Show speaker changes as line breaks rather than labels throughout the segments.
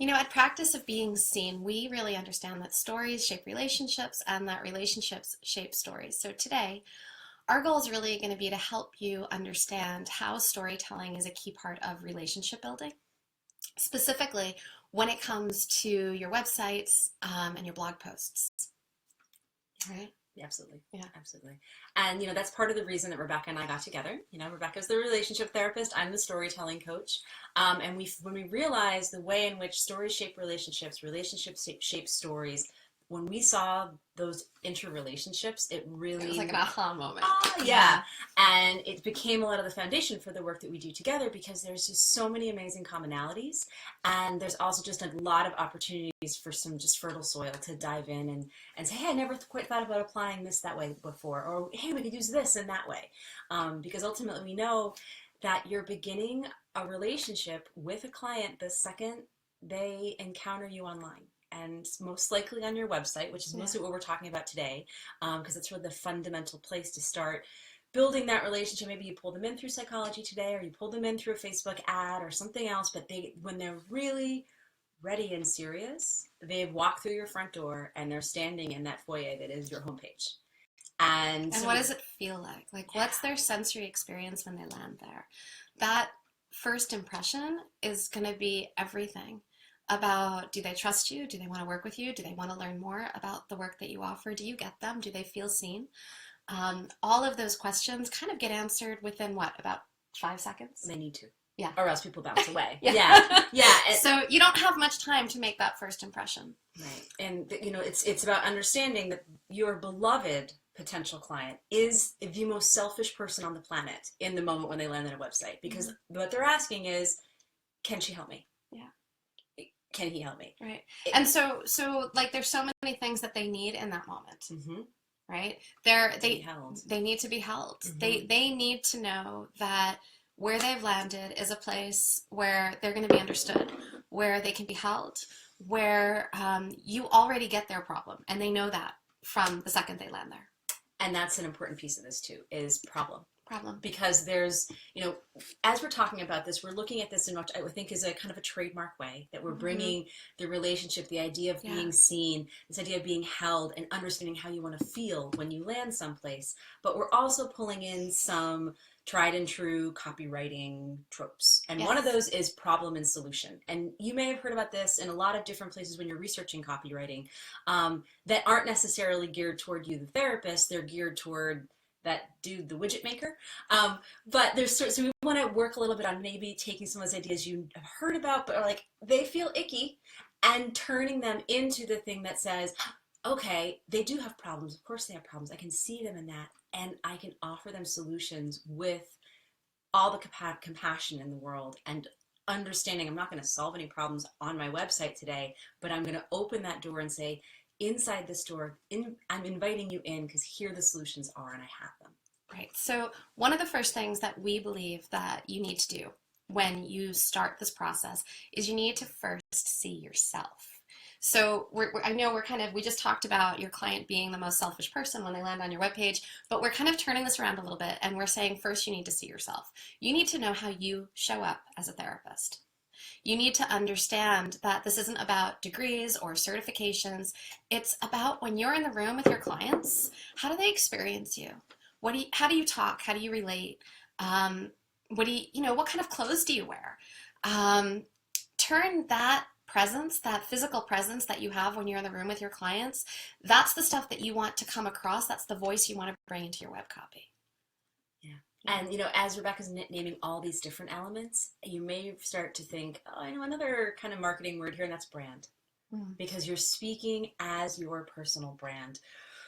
At Practice of Being Seen, we really understand that stories shape relationships and that relationships shape stories. So today, our goal is really going to be to help you understand how storytelling is a key part of relationship building, specifically when it comes to your websites and your blog posts. All right?
Absolutely.
Yeah.
Absolutely. And, that's part of the reason that Rebecca and I got together. Rebecca's the relationship therapist. I'm the storytelling coach. And when we realized the way in which stories shape relationships shape stories, when we saw those interrelationships, it
It was
really...
like an aha moment.
Yeah. And it became a lot of the foundation for the work that we do together because there's just so many amazing commonalities. And there's also just a lot of opportunities for some just fertile soil to dive in and say, hey, I never quite thought about applying this that way before. Or, hey, we could use this in that way. Because ultimately we know that you're beginning a relationship with a client the second they encounter you online. And most likely on your website, which is mostly what we're talking about today, because it's sort of the fundamental place to start building that relationship. Maybe you pull them in through Psychology Today, or you pull them in through a Facebook ad or something else, but when they're really ready and serious, they've walked through your front door and they're standing in that foyer that is your homepage. And
what does it feel like? What's their sensory experience when they land there? That first impression is going to be everything about, do they trust you? Do they want to work with you? Do they want to learn more about the work that you offer? Do you get them? Do they feel seen? All of those questions kind of get answered within about 5 seconds?
They need to.
Yeah.
Or else people bounce away.
Yeah.
Yeah.
So you don't have much time to make that first impression.
Right. And, it's about understanding that your beloved potential client is the most selfish person on the planet in the moment when they land on a website. Because what they're asking is, can she help me?
Yeah.
Can he help me?
Right. And so there's so many things that they need in that moment.
Mm-hmm.
Right? They need to be held.
Mm-hmm.
They need to know that where they've landed is a place where they're going to be understood, where they can be held, where you already get their problem, and they know that from the second they land there.
And that's an important piece of this too, is problem.
Because
there's, as we're talking about this, we're looking at this in what I think is a kind of a trademark way that we're bringing the relationship, the idea of being seen, this idea of being held and understanding how you want to feel when you land someplace. But we're also pulling in some tried and true copywriting tropes. And one of those is problem and solution. And you may have heard about this in a lot of different places when you're researching copywriting that aren't necessarily geared toward you, the therapist. They're geared toward that dude, the widget maker. But so we want to work a little bit on maybe taking some of those ideas you have heard about, but are like, they feel icky, and turning them into the thing that says, okay, they do have problems. Of course they have problems. I can see them in that, and I can offer them solutions with all the compassion in the world and understanding I'm not going to solve any problems on my website today, but I'm going to open that door and say, inside the store, I'm inviting you in because here the solutions are and I have them.
Right. So one of the first things that we believe that you need to do when you start this process is you need to first see yourself. So I know we just talked about your client being the most selfish person when they land on your webpage, but we're kind of turning this around a little bit, and we're saying first you need to see yourself. You need to know how you show up as a therapist. You need to understand that this isn't about degrees or certifications. It's about when you're in the room with your clients, how do they experience you? How do you talk? How do you relate? What kind of clothes do you wear? Turn that presence, that physical presence that you have when you're in the room with your clients, that's the stuff that you want to come across. That's the voice you want to bring into your web copy.
And, as Rebecca's naming all these different elements, you may start to think, oh, I know another kind of marketing word here, and that's brand. Because you're speaking as your personal brand,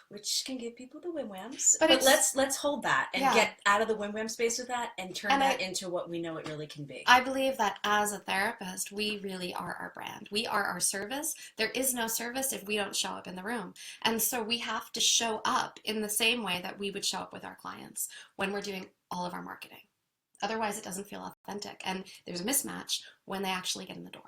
which can give people the whim-whams. But let's hold that and get out of the whim-wham space with that and turn that into what we know it really can be.
I believe that as a therapist, we really are our brand. We are our service. There is no service if we don't show up in the room. And so we have to show up in the same way that we would show up with our clients when we're doing all of our marketing. Otherwise, it doesn't feel authentic. And there's a mismatch when they actually get in the door.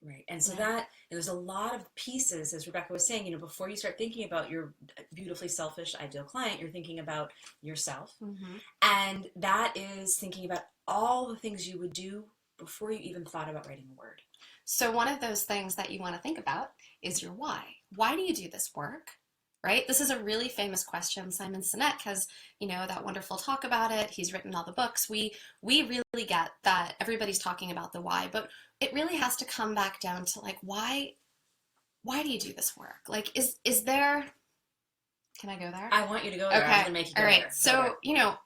Right. And so that there's a lot of pieces, as Rebecca was saying, before you start thinking about your beautifully selfish ideal client, you're thinking about yourself. And that is thinking about all the things you would do before you even thought about writing a word.
So one of those things that you want to think about is your why. Why do you do this work? Right? This is a really famous question. Simon Sinek has, that wonderful talk about it. He's written all the books. We really get that everybody's talking about the why, but it really has to come back down to like why do you do this work? Like is there, can I go there?
I want you to go there. I'm
Okay.
going to make you go
All right.
there.
So,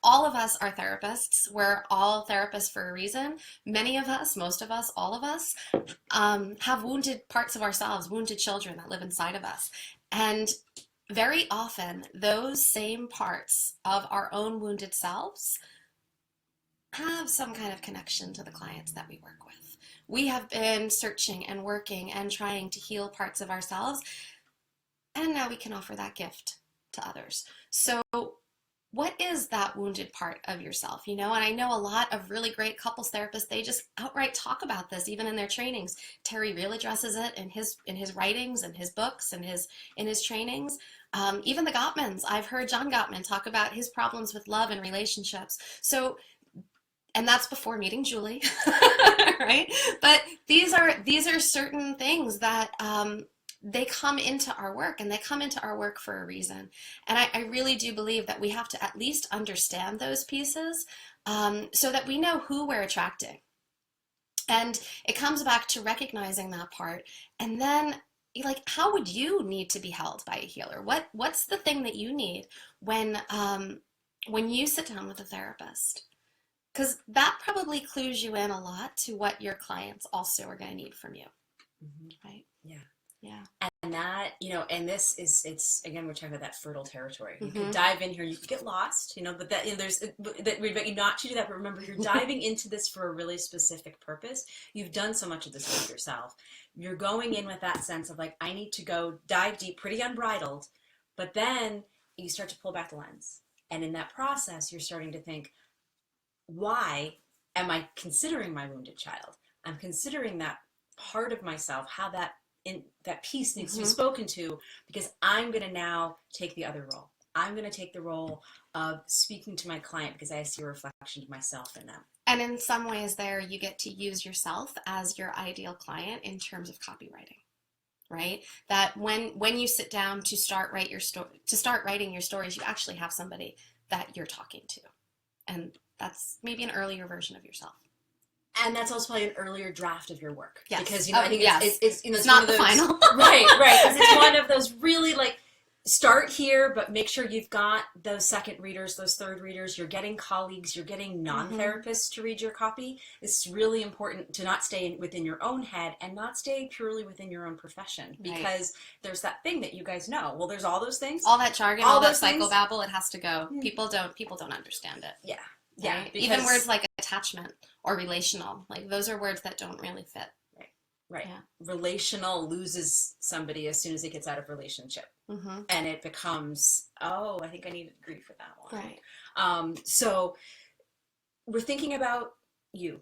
all of us are therapists. We're all therapists for a reason. Many of us, most of us, all of us, have wounded parts of ourselves, wounded children that live inside of us. And very often, those same parts of our own wounded selves have some kind of connection to the clients that we work with. We have been searching and working and trying to heal parts of ourselves, and now we can offer that gift to others. So what is that wounded part of yourself? And I know a lot of really great couples therapists, they just outright talk about this, even in their trainings. Terry Real addresses it in his writings and his books and in his trainings. Even the Gottmans, I've heard John Gottman talk about his problems with love and relationships. So, and that's before meeting Julie, right? But these are certain things that they come into our work, and they come into our work for a reason. And I really do believe that we have to at least understand those pieces so that we know who we're attracting. And it comes back to recognizing that part. And then, like, how would you need to be held by a healer? What's the thing that you need when you sit down with a therapist? Because that probably clues you in a lot to what your clients also are going to need from you, right?
Yeah.
Yeah.
And that, and this is, it's, again, we're talking about that fertile territory. You
Mm-hmm.
can dive in here, you can get lost, but that, there's, that we invite you not to do that, but remember, you're diving into this for a really specific purpose. You've done so much of this work yourself. You're going in with that sense of like, I need to go dive deep, pretty unbridled, but then you start to pull back the lens. And in that process, you're starting to think, why am I considering my wounded child? I'm considering that part of myself, how that piece needs to be spoken to, because I'm going to now take the other role. I'm going to take the role of speaking to my client because I see a reflection of myself in them.
And in some ways there, you get to use yourself as your ideal client in terms of copywriting, right? That when you sit down to start writing your stories, you actually have somebody that you're talking to. And that's maybe an earlier version of yourself.
And that's also probably an earlier draft of your work.
Yes.
Because, I think it's
not
one
the
of those,
final.
Right. Because it's one of those really, like, start here, but make sure you've got those second readers, those third readers. You're getting colleagues, you're getting non-therapists to read your copy. It's really important to not stay within your own head and not stay purely within your own profession, because there's that thing that you guys know. Well, there's all those things.
All that jargon, all that
things.
psychobabble, it has to go. People don't understand it.
Yeah.
Yeah. Right? Even words like attachment or relational, like those are words that don't really fit.
Right.
Yeah.
Relational loses somebody as soon as it gets out of relationship. And it becomes, I think I need grief with that one.
Right.
So we're thinking about you.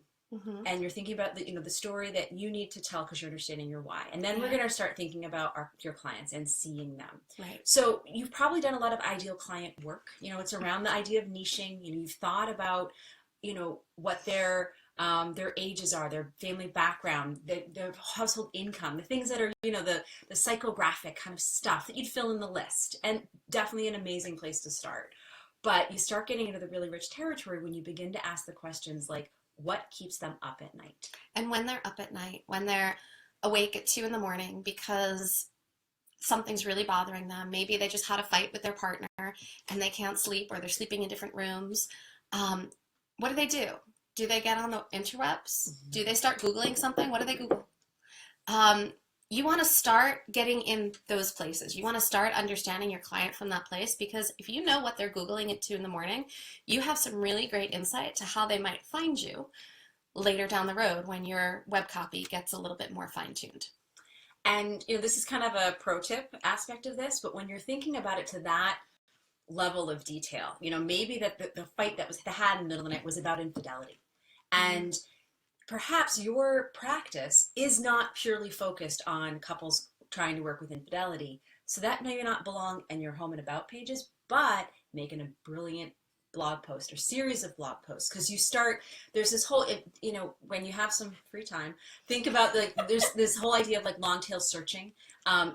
And you're thinking about the story that you need to tell because you're understanding your why. And then we're going to start thinking about your clients and seeing them.
Right.
So you've probably done a lot of ideal client work. It's around the idea of niching. You've thought about, what their ages are, their family background, their household income, the things that are, the psychographic kind of stuff that you'd fill in the list. And definitely an amazing place to start. But you start getting into the really rich territory when you begin to ask the questions like, what keeps them up at night?
And when they're up at night, when they're awake at 2 a.m. because something's really bothering them, maybe they just had a fight with their partner and they can't sleep, or they're sleeping in different rooms. What do? Do they get on the interwebs? Do they start Googling something? What do they Google? You want to start getting in those places. You want to start understanding your client from that place, because if you know what they're Googling at 2 a.m, you have some really great insight to how they might find you later down the road when your web copy gets a little bit more fine-tuned.
And, this is kind of a pro tip aspect of this, but when you're thinking about it to that level of detail, maybe that the fight that was had in the middle of the night was about infidelity. And perhaps your practice is not purely focused on couples trying to work with infidelity. So that may not belong in your home and about pages, but making a brilliant blog post or series of blog posts, because you start, there's this whole, when you have some free time, think about like, there's this whole idea of like long tail searching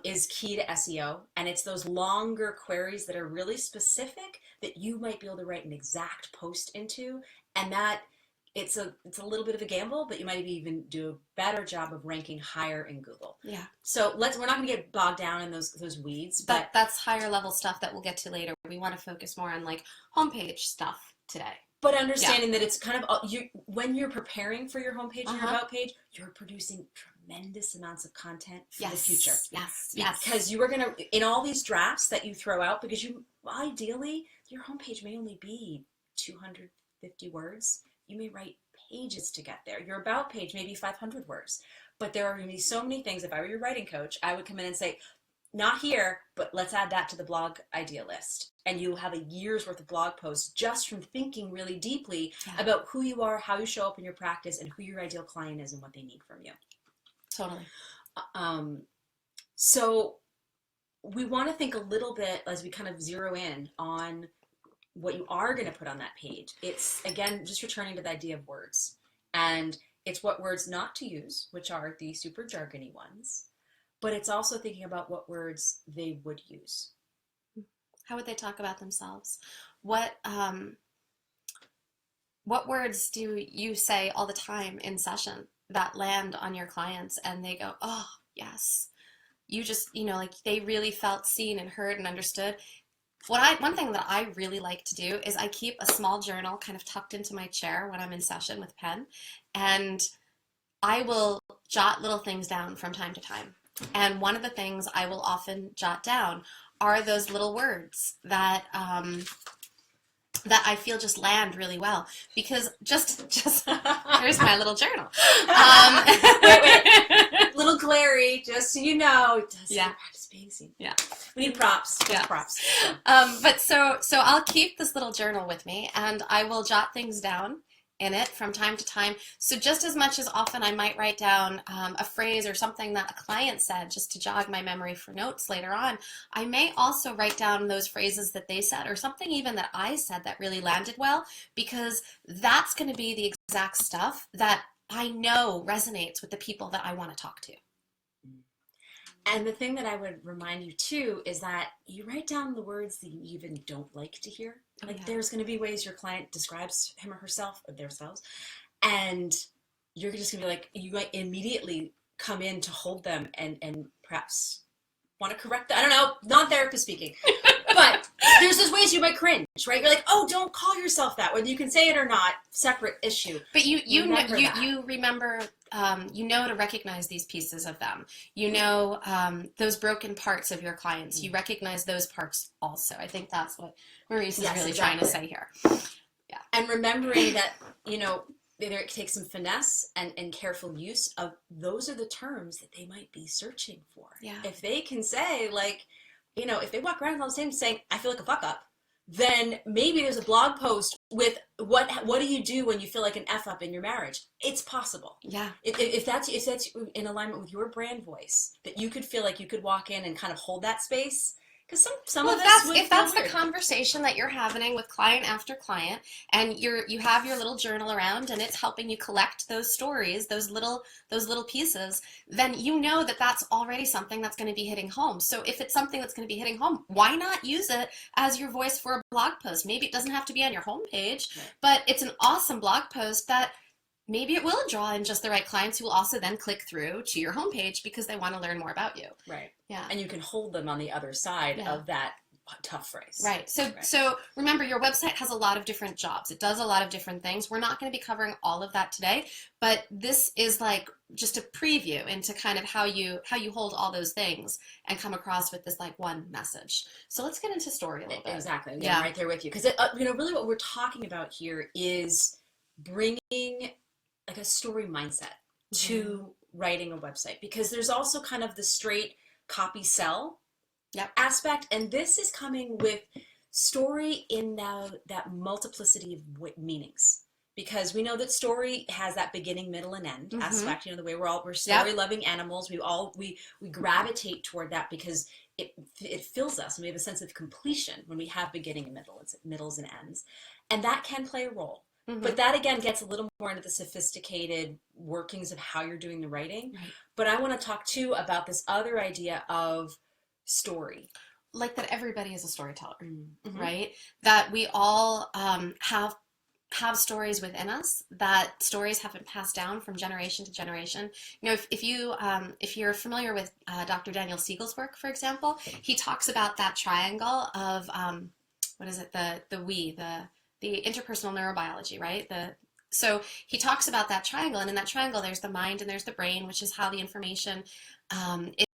is key to SEO. And it's those longer queries that are really specific that you might be able to write an exact post into. And that it's a little bit of a gamble, but you might even do a better job of ranking higher in Google.
Yeah.
So we're not going to get bogged down in those weeds, but
That's higher level stuff that we'll get to later. We want to focus more on like homepage stuff today.
But understanding that it's kind of when you're preparing for your homepage and your about page, you're producing tremendous amounts of content for the future.
Yes.
Because you are going to, in all these drafts that you throw out, because ideally your homepage may only be 250 words. You may write pages to get there. Your about page may be 500 words. But there are going to be so many things. If I were your writing coach, I would come in and say, not here, but let's add that to the blog idea list. And you'll have a year's worth of blog posts just from thinking really deeply about who you are, how you show up in your practice, and who your ideal client is and what they need from you.
Totally.
So we want to think a little bit as we kind of zero in on what you are going to put on that page. It's, again, just returning to the idea of words. And it's what words not to use, which are the super jargony ones. But it's also thinking about what words they would use.
How would they talk about themselves? What words do you say all the time in session that land on your clients and they go, oh, yes. You just, like they really felt seen and heard and understood. One thing that I really like to do is I keep a small journal kind of tucked into my chair when I'm in session with pen, and I will jot little things down from time to time. And one of the things I will often jot down are those little words that that I feel just land really well, because just here's my little journal.
Wait. Little glary, just so you know. It does practice pacing.
Yeah.
We need props.
Yeah.
Props.
But so I'll keep this little journal with me, and I will jot things down in it from time to time. So just as much as often I might write down a phrase or something that a client said just to jog my memory for notes later on, I may also write down those phrases that they said or something even that I said that really landed well, because that's going to be the exact stuff that I know resonates with the people that I want to talk to.
And the thing that I would remind you too is that you write down the words that you even don't like to hear. Like there's going to be ways your client describes him or herself or themselves, and you're just going to be like, you might immediately come in to hold them and perhaps want to correct that. I don't know, non-therapist speaking. But there's those ways you might cringe, right? You're like, oh, don't call yourself that. Whether you can say it or not, separate issue.
But you remember, you know to recognize these pieces of them. You know those broken parts of your clients. You recognize those parts also. I think that's what Maurice is really trying to say here. Yeah.
And remembering that, it takes some finesse and careful use of those are the terms that they might be searching for.
Yeah.
If they can say, like, if they walk around all the same saying, I feel like a fuck up, then maybe there's a blog post with what do you do when you feel like an F up in your marriage? It's possible.
Yeah.
If that's in alignment with your brand voice, that you could feel like you could walk in and kind of hold that space. Because some of us
if that's the conversation that you're having with client after client, and you have your little journal around, and it's helping you collect those stories, those little pieces, then you know that that's already something that's going to be hitting home. So if it's something that's going to be hitting home, why not use it as your voice for a blog post? Maybe it doesn't have to be on your homepage, but it's an awesome blog post that maybe it will draw in just the right clients who will also then click through to your homepage because they want to learn more about you.
Right.
Yeah.
And you can hold them on the other side of that tough phrase.
Right. So remember, your website has a lot of different jobs. It does a lot of different things. We're not going to be covering all of that today, but this is like just a preview into kind of how you hold all those things and come across with this like one message. So let's get into story a little bit.
Exactly. Yeah, I'm right there with you. Because really what we're talking about here is bringing like a story mindset to writing a website, because there's also kind of the straight copy sell aspect, and this is coming with story in that multiplicity of meanings, because we know that story has that beginning, middle, and end aspect. The way we're story loving animals. We gravitate toward that because it fills us, and we have a sense of completion when we have beginning and middles and ends. And that can play a role.
Mm-hmm.
But that again gets a little more into the sophisticated workings of how you're doing the writing.
Right.
But I want to talk too about this other idea of story.
Like that everybody is a storyteller,
Mm-hmm.
right? That we all have stories within us, that stories have been passed down from generation to generation. You know, if you're familiar with Dr. Daniel Siegel's work, for example, he talks about that triangle of what is it, the interpersonal neurobiology, right? So he talks about that triangle, and in that triangle there's the mind and there's the brain, which is how the information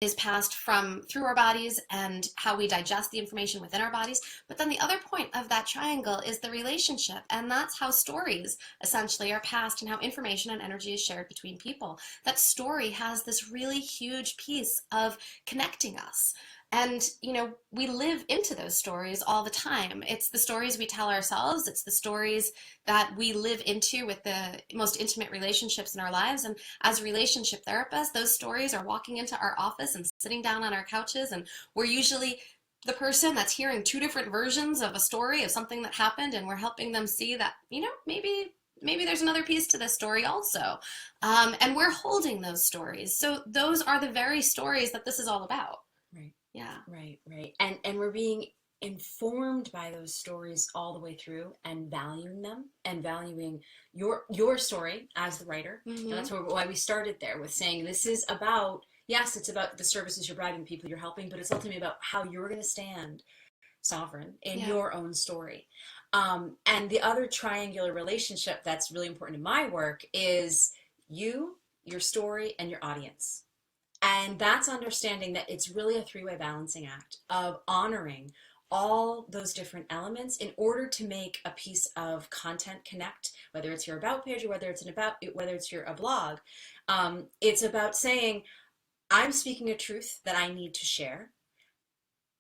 is passed through our bodies and how we digest the information within our bodies. But then the other point of that triangle is the relationship, and that's how stories essentially are passed and how information and energy is shared between people. That story has this really huge piece of connecting us. And, you know, we live into those stories all the time. It's the stories we tell ourselves. It's the stories that we live into with the most intimate relationships in our lives. And as relationship therapists, those stories are walking into our office and sitting down on our couches. And we're usually the person that's hearing two different versions of a story of something that happened. And we're helping them see that, you know, maybe there's another piece to this story also. And we're holding those stories. So those are the very stories that this is all about.
Right.
Yeah.
Right. And we're being informed by those stories all the way through, and valuing them and valuing your story as the writer.
Mm-hmm.
And that's why we started there with saying this is about, yes, it's about the services you're providing, the people you're helping, but it's ultimately about how you're going to stand sovereign in your own story. And the other triangular relationship that's really important in my work is you, your story, and your audience. And that's understanding that it's really a three-way balancing act of honoring all those different elements in order to make a piece of content connect, whether it's your about page or whether it's a blog. It's about saying, I'm speaking a truth that I need to share.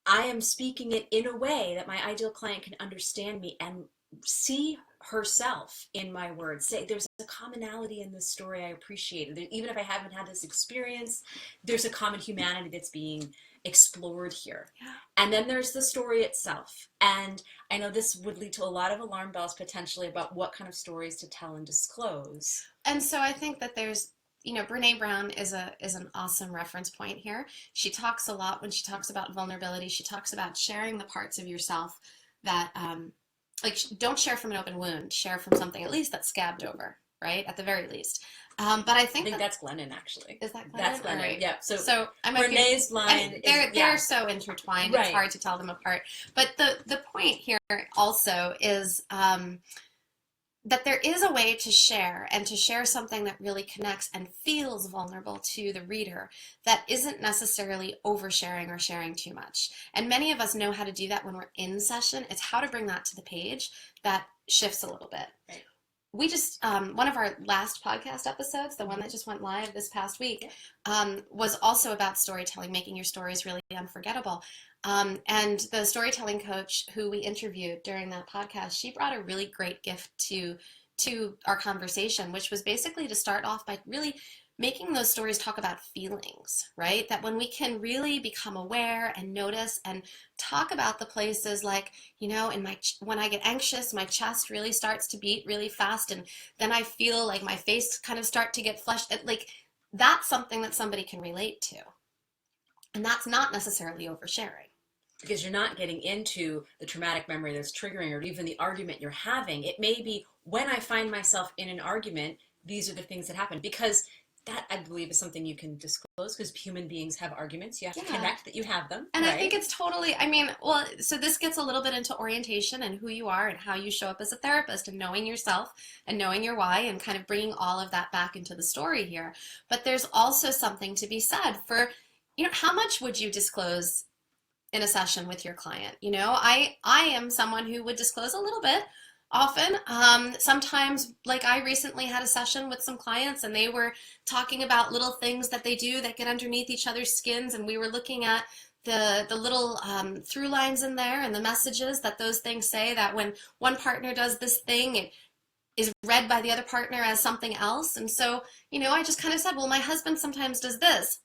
I am speaking it in a way that my ideal client can understand me and see herself in my words. Say, there's a commonality in this story I appreciate. Even if I haven't had this experience, there's a common humanity that's being explored here.
Yeah.
And then there's the story itself. And I know this would lead to a lot of alarm bells potentially about what kind of stories to tell and disclose.
And so I think that there's, you know, Brene Brown is an awesome reference point here. She talks a lot when she talks about vulnerability. She talks about sharing the parts of yourself that, like, don't share from an open wound. Share from something at least that's scabbed over, right? At the very least. But I think
that's Glennon, actually.
Is that Glennon?
That's Glennon,
right.
Yeah.
So
Brené's line
they're so intertwined.
Right.
It's hard to tell them apart. But the point here also is that there is a way to share, and to share something that really connects and feels vulnerable to the reader, that isn't necessarily oversharing or sharing too much. And many of us know how to do that when we're in session. It's how to bring that to the page that shifts a little bit.
Right.
We just, one of our last podcast episodes, the one that just went live this past week, was also about storytelling, making your stories really unforgettable. And the storytelling coach who we interviewed during that podcast, she brought a really great gift to our conversation, which was basically to start off by really making those stories talk about feelings, right? That when we can really become aware and notice and talk about the places like, you know, when I get anxious, my chest really starts to beat really fast, and then I feel like my face kind of start to get flushed. Like, that's something that somebody can relate to. And that's not necessarily oversharing.
Because you're not getting into the traumatic memory that's triggering, or even the argument you're having. It may be, when I find myself in an argument, these are the things that happen. Because that, I believe, is something you can disclose, because human beings have arguments. You have to connect that you have them.
And
right?
I think it's totally, I mean, well, so this gets a little bit into orientation and who you are and how you show up as a therapist, and knowing yourself and knowing your why, and kind of bringing all of that back into the story here. But there's also something to be said for, you know, how much would you disclose in a session with your client? You know, I am someone who would disclose a little bit often. Sometimes, like, I recently had a session with some clients, and they were talking about little things that they do that get underneath each other's skins, and we were looking at the little through lines in there and the messages that those things say, that when one partner does this thing, it is read by the other partner as something else. And so, you know, I just kind of said, well, my husband sometimes does this,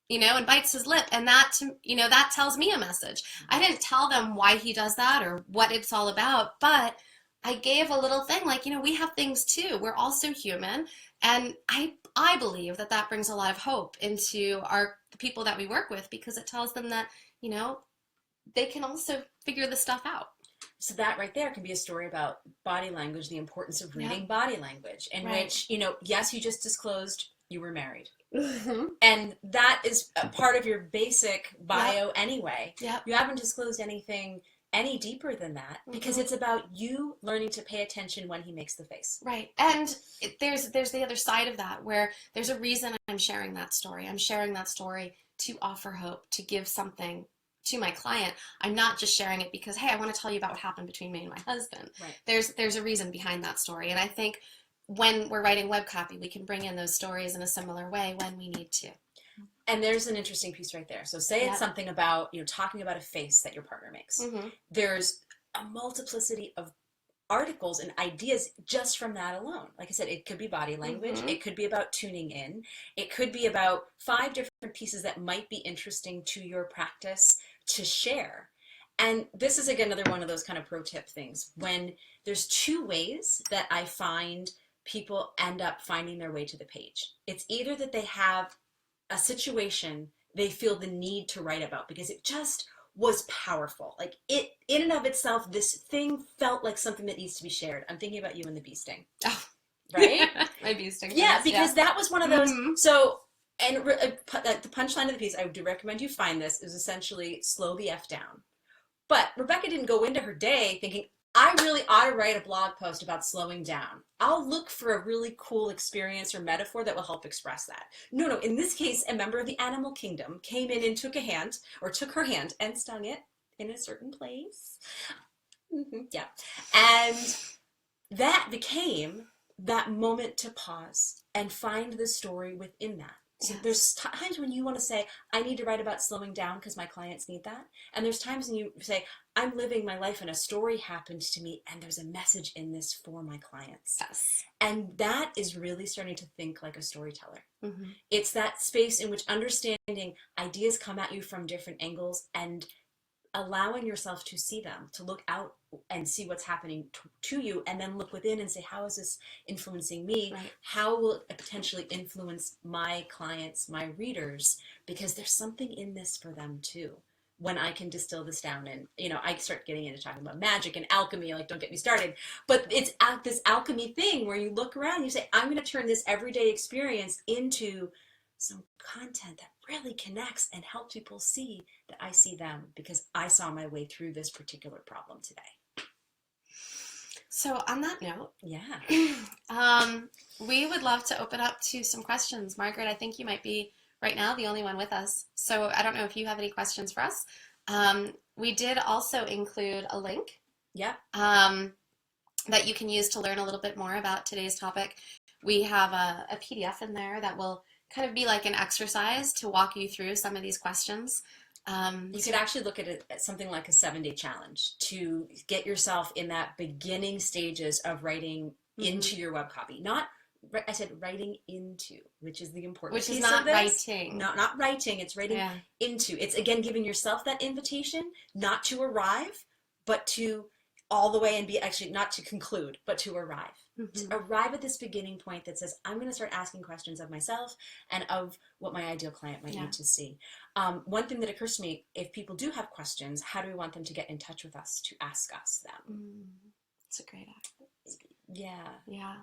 you know, and bites his lip, and that, you know, that tells me a message. I didn't tell them why he does that or what it's all about, but I gave a little thing like, we have things too. We're also human. And I believe that that brings a lot of hope into the people that we work with, because it tells them that, you know, they can also figure this stuff out.
So that right there can be a story about body language, the importance of reading
Yeah.
body language, in
Right.
which, yes, you just disclosed you were married.
Mm-hmm.
And that is a part of your basic bio anyway.
Yep.
You haven't disclosed anything any deeper than that, because it's about you learning to pay attention when he makes the face.
Right. And there's the other side of that, where there's a reason I'm sharing that story. I'm sharing that story to offer hope, to give something to my client. I'm not just sharing it because, hey, I want to tell you about what happened between me and my husband.
Right.
There's a reason behind that story. And I think when we're writing web copy, we can bring in those stories in a similar way when we need to.
And there's an interesting piece right there. So say it's something about, talking about a face that your partner makes.
Mm-hmm.
There's a multiplicity of articles and ideas just from that alone. Like I said, it could be body language.
Mm-hmm.
It could be about tuning in. It could be about 5 different pieces that might be interesting to your practice to share. And this is, again, another one of those kind of pro tip things. When there's 2 ways that I find people end up finding their way to the page. It's either that they have a situation they feel the need to write about because it just was powerful. Like, it, in and of itself, this thing felt like something that needs to be shared. I'm thinking about you and the bee sting.
Oh.
Right?
My bee sting.
Yeah, because that was one of those.
Mm-hmm.
So, and the punchline of the piece, I do recommend you find this, is essentially slow the F down. But Rebecca didn't go into her day thinking, I really ought to write a blog post about slowing down. I'll look for a really cool experience or metaphor that will help express that. No. In this case, a member of the animal kingdom came in and took her hand and stung it in a certain place. Mm-hmm, yeah. And that became that moment to pause and find the story within that. So there's times when you want to say, I need to write about slowing down because my clients need that. And there's times when you say, I'm living my life and a story happened to me and there's a message in this for my clients.
Yes.
And that is really starting to think like a storyteller.
Mm-hmm.
It's that space in which understanding ideas come at you from different angles and allowing yourself to see them, to look out and see what's happening to you, and then look within and say, how is this influencing me?
Right.
How will it potentially influence my clients, my readers? Because there's something in this for them too. When I can distill this down and, I start getting into talking about magic and alchemy, like, don't get me started. But it's this alchemy thing where you look around and you say, I'm going to turn this everyday experience into some content that really connects and helps people see that I see them because I saw my way through this particular problem today.
So on that note, we would love to open up to some questions. Margaret, I think you might be right now the only one with us. So I don't know if you have any questions for us. We did also include a link that you can use to learn a little bit more about today's topic. We have a PDF in there that will kind of be like an exercise to walk you through some of these questions.
You could actually look at it as something like a 7-day challenge to get yourself in that beginning stages of writing into your web copy. I said writing into, which is the important piece.
Which is not
of this.
writing.
Not writing, it's writing into. It's, again, giving yourself that invitation not to arrive, but to all the way and be actually not to conclude, but to arrive. To arrive at this beginning point that says, I'm going to start asking questions of myself and of what my ideal client might need to see. One thing that occurs to me, if people do have questions, how do we want them to get in touch with us to ask us them?
It's a great idea.
Yeah.